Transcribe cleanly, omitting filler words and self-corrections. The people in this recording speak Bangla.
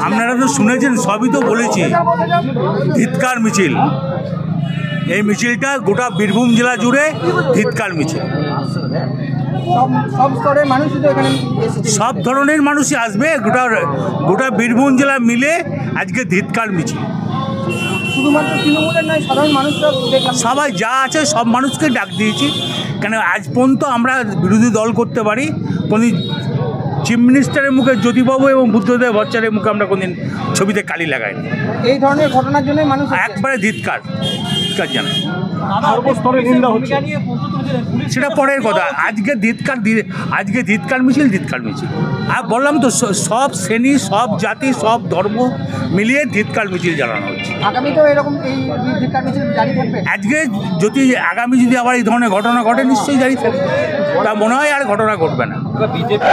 আপনারা তো শুনেছেন, সবই তো বলেছি। ধিৎকার মিছিল, এই মিছিলটা গোটা বীরভূম জেলা জুড়ে ধিৎকার মিছিল। সব ধরনের মানুষই আসবে, গোটা বীরভূম জেলা মিলে আজকে ধিৎকার মিছিল। শুধুমাত্র তৃণমূলের নয়, সাধারণ মানুষরা সবাই যা আছে সব মানুষকে ডাক দিয়েছি। কেন আজ পর্যন্ত আমরা বিরোধী দল করতে পারি, কোনদিন চিফ মিনিস্টারের মুখে জ্যোতিবাবু এবং বুদ্ধদেব ভট্টাচার্যের মুখে আমরা কোনদিন ছবিতে কালি লাগাইনি। এই ধরনের ঘটনার জন্য মানুষ একবারে ধিৎকার জানায়। সেটা পরের কথা। আজকে ধিৎকার মিছিল। আর বললাম তো, সব শ্রেণী, সব জাতি, সব ধর্ম মিলিয়ে ধিৎকার মিছিল জানানো হচ্ছে। আগামীতেও এরকম এই ধিৎকার মিছিল জারি থাকবে। আজকে যদি আগামী আবার এই ধরনের ঘটনা ঘটে, নিশ্চয়ই জারি থাকবে। তা মনে হয় আর ঘটনা ঘটবে না। বিজেপি